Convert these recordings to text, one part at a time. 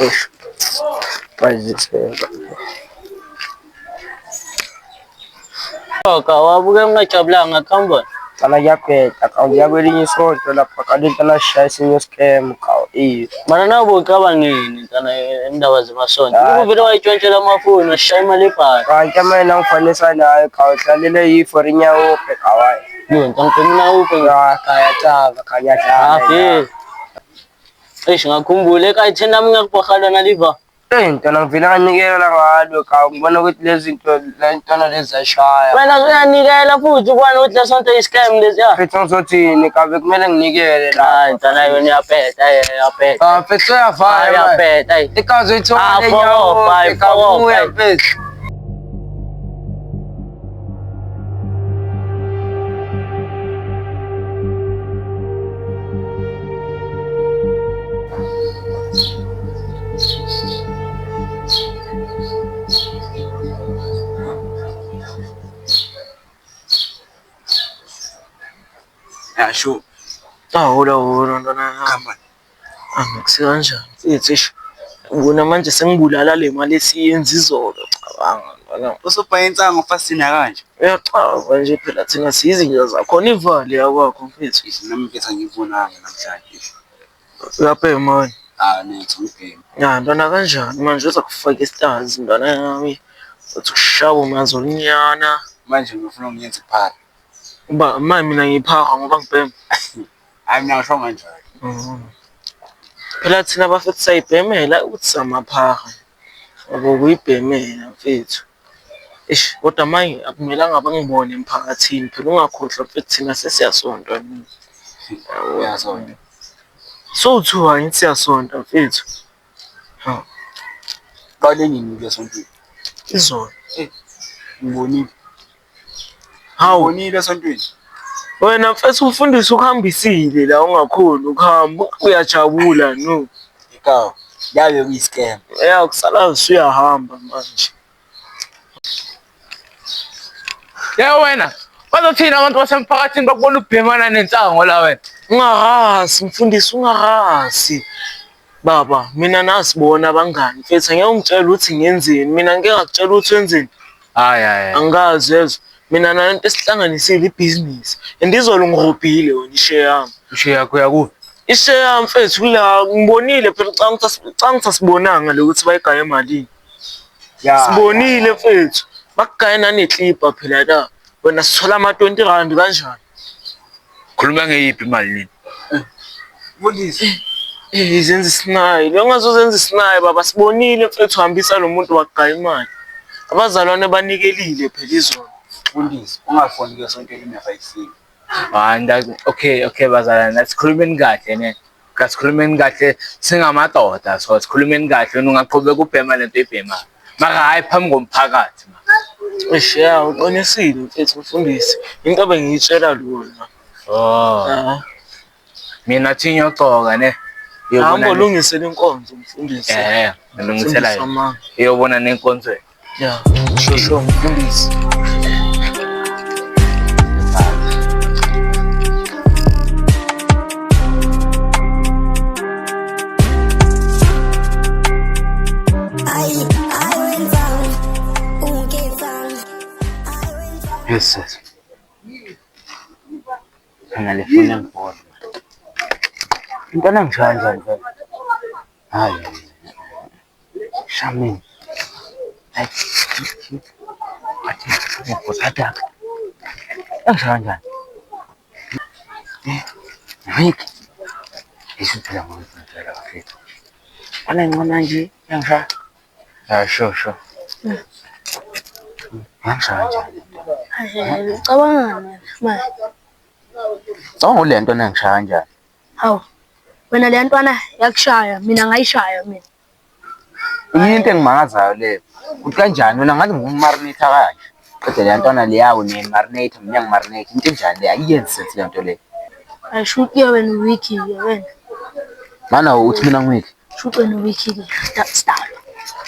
Eish, bayizithenga. Wabuke ungajabulanga khamba. Cala kuyaphetha kawuya kwelinye isonto lapha kanti nashaya esinye scam kawu. Mana nawe ucabangeni ntana indaba zemasonto. Ukuvele wayitshontshela amafoni washaya imali ebhasi. Kanti mina ngifanisa nayo kawu hlalele yifo rinyawo phe kawaii. Yo, ngicela uphe Kayataka kanyadlala. Eish ngakhumbula ekhaya nami ngiyakubakhala naliva. Ntona ngivele nganikela ngalo kawu ngibona ukuthi lezi zinto lentona lezi zashaya. Wena uyanikela futhi ubona ukuthi lesonto iscam lezi ya. Mfethu ngizothini kabe kumele nginikele la. Hayi ntana yona iyaphetha yaphetha. Mfethu uyavala. Yaphetha. Ikaze uyithola lenyawo. Ikabuya mfethu. Sure. Ula ntwana. Khamba. Ngikusekanjani? Mfethu ubona manje sengibulala le mali esiyenza izolo cabanga ntwana. Usubhaye insango fasina kanje. Uyachaza nje phela thina siyizinja zakhona ivali yakwakho mfethu. Nami mfethu ngibonanga namhlanje. Uyabhema manje. Netho ngibhema. Ya ntwana kanjani manje uza kufaka istars ntwana yami. Uthi kushaba mazolinyana. Manje ngifuna ngiyenze iphara. Uba mina ngiphaka ngoba ngibhema. Hayi mina ngisho kanjalo. Phela thina bafethu sayibhemela ukuthi samaphara. Ngoba kuyibhemela mfethu. Eish kodwa manje akumelanga abangibone emphakathini phela ungakhohlwa mfethu thina sesiyasonta. Uyasonta. So two angithi siyasonta mfethu. Qale nini lesontweni? Izolo. Ngibonile. Hawu Ngibonile esontweni. wena mfethu ufundisa ukuhambisile la ungakhona ukuhamba uyajabula no. Ikaw, yabe kuyiscam. Kusala usuyahamba manje. Wena, bazothina abantu basemphakathini bakubona ubhemana nensango la wena. Ungahasi mfundisi ungahasi. Baba mina nasibona abangani mfethu ngeke ungitshela ukuthi ngiyenzeni mina ngeke ngakutshela ukuthi wenzeni. Hayi. Angazi yezo. Mina nanto esihlanganisile ibusiness. Andizolo ngirobhile wena ishare yami. Ishare yakho yakuphi? Ishare yami mfethu la ngibonile phela canga sibonanga lokuthi bayigaye emalini. Sibonile mfethu. Bakugaya naneclipper phela la. Wena sithola ama 20 rand kanjani? Khuluma ngeyiphi imali nini? Polisi. Izenza isinayi. Lo ngazozenza isinayi baba sibonile mfethu hambisa lo muntu wakugaya imali. Abazalwane banikelile phela izolo. Polisi. Ungafoni kuyosontweni mina 5. Okay bazalwane sikhulumeni kahle ne. Kasikhulumeni kahle singamadoda so sikhulumeni kahle wena ungaqhubeka ubhema lento ibhema. Mara hayi phambi komphakathi ma. Eshiya uqinisile mfethu mfundisi. Into bengiyitshela lona. Mina thinya uxoka ne. Hamba ulungisele inkonzo mfundisi. Ngilungisela yona. Uyobona nenkonzweni. Yeah, sure mfundisi. Yes, sir. Ngalifuna ngibona. Intwana ngishaya kanjani phela? Hayi. Shamin. Hayi. Athi ngikuthatha. Ngishaya kanjani? Ngeke. Isiphela ngomfundela bafethu. Ana ngona nje ngishaya. Sure. Ngishaya kanjani? Cabangana manje. Sonke le nto nangishaya kanjani? Hawu. Wena le ntwana yakushaya mina ngayishaya mina. Into engimangazayo le. Uthi kanjani wena ngathi ngumarinate kanje. Kodwa le ntwana le yawo ne marinate mina ngimarinate into enjani le ayiyenzi sense le nto le. Ayishuke wena wiki wena. Mana uthi mina ngwiki. Shuke wena wiki start.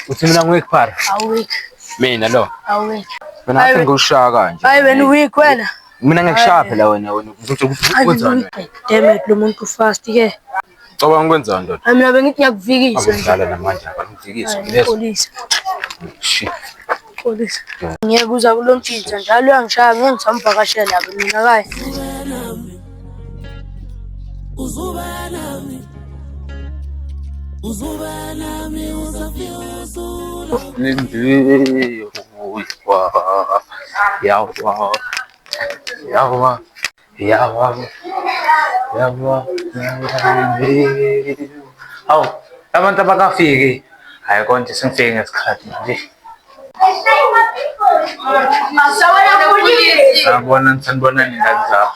Uthi mina ngwiki phara. Awiki. Mina lo. Awiki. Wena athi ngikushaya kanje. Hayi wena wiki wena. Mina ngikushaya phela wena uzothi ukwenzani? Damn it lo muntu fast ke. Cabanga kwenzani ndoda? Hayi mina bengithi ngiyakuvikisa nje. Akudlala namanje akamfikisi Hayi, ngiyezwa. polisi. Shi. Polisi. Ngiyeke uza kulontshitha njalo uyangishaya ngeke ngisamvakashela ke mina kayi. Hawu, abantu abakafiki. Hayi konje sengifike ngesikhathi nje. Sanibona ningane zami.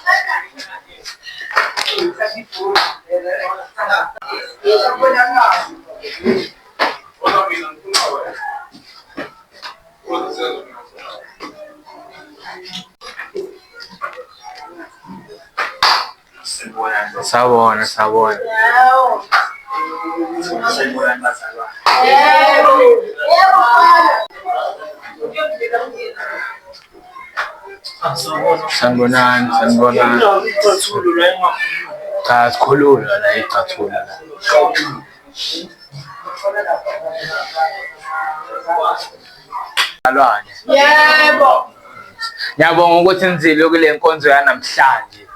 Sawubona. Sanibonani. Cha sikhulula la icathulo la. Alwane. Yebo. Ngiyabonga ukuthi nizile kule nkonzo yanamhlanje.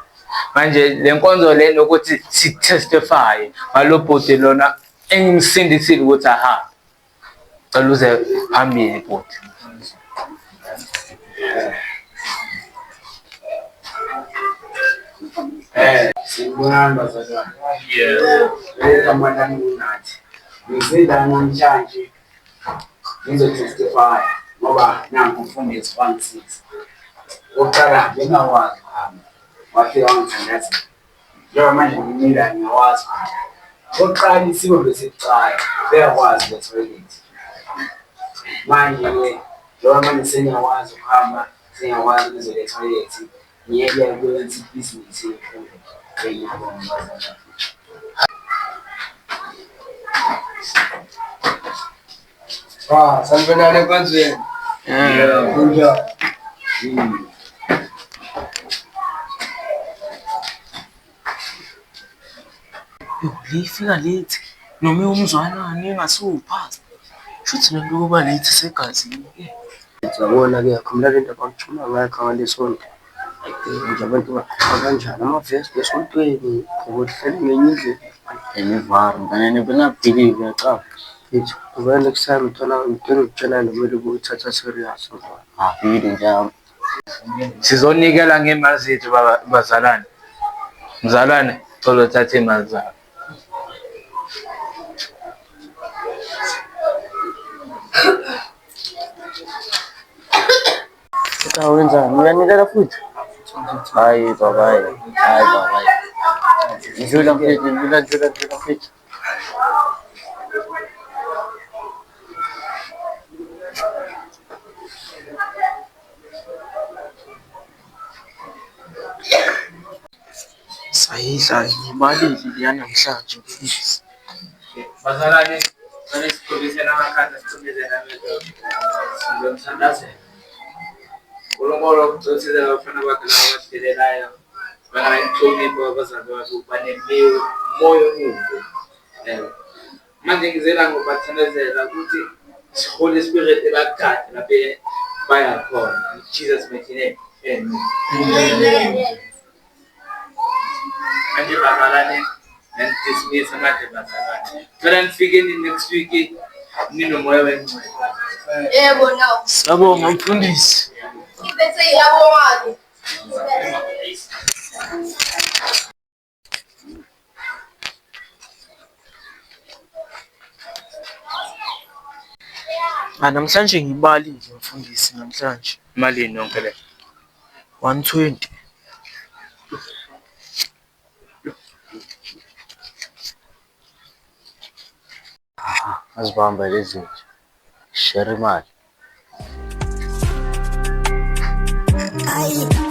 Manje le nkonzo le nokuthi si-testify ngalobhodi lona engimsindisile ukuthi ahambe. Cela uze phambili bhodi. Sibonani bazalwane. Igama lami nguNathi. Ngizila namhlanje ngizotestify ngoba nangu umfundisi wangisiza. Oqala ngingakwazi ukuhamba. Wafika wangithandaza. Njengoba manje ngimila ngiyawazi. Oqala isimo besicala beyakwazi le-toilet. Manje njengoba manje sengiyakwazi ukuhamba, sengiyakwazi ukuze le-toilet. Ngiyeke ukwenza ibhizinisi enkulu. Ngiyabonga bazalwane. Sanibonani enkonzweni. Kunjani? Lifika late noma umzwanani engasuphasa. Shuthi lento kuba late segazini ke. Uyabona-ke akhumula lento abangithuma ngakho ngalesonto. Nje abantu bakanjani amavesi besontweni ukuthi hleli ngenye indlela. Enivaru ngane benabhilive cha. Ethi kuba next time uthola ukutshela nomele ukuthatha serious mfana. Yini njalo. Sizonikela ngemali zethu bazalwane. Mzalwane, cela uthathe imali zakho. Wenzani? Uyanikela futhi? Hayi baba. Njula mfethu. Sayidla ngibalile leya namhlanje mfundisi. Bazalwane, sikhulise namakhanda sikhulise namedo. Sizomthandazela. UNkulunkulu ukugcotshisa abafana bakhe laba abasilelayo. Bangayihlonipha abazalwane banemiyo moyo omubi. Manje ngizela ngobathandazela ukuthi Holy Spirit ebagade lapha baya khona. In Jesus mighty name. Amen. Manje bazalwane dismiss manje bazalwane. Cela nifike next week ninomoya wengcwele. Yebo no. Sabonga mfundisi. Ibethe yabo mali. Namhlanje ngibalile mfundisi namhlanje. Malini yonke le? 120. Azibamba lezi. Share imali. Ay.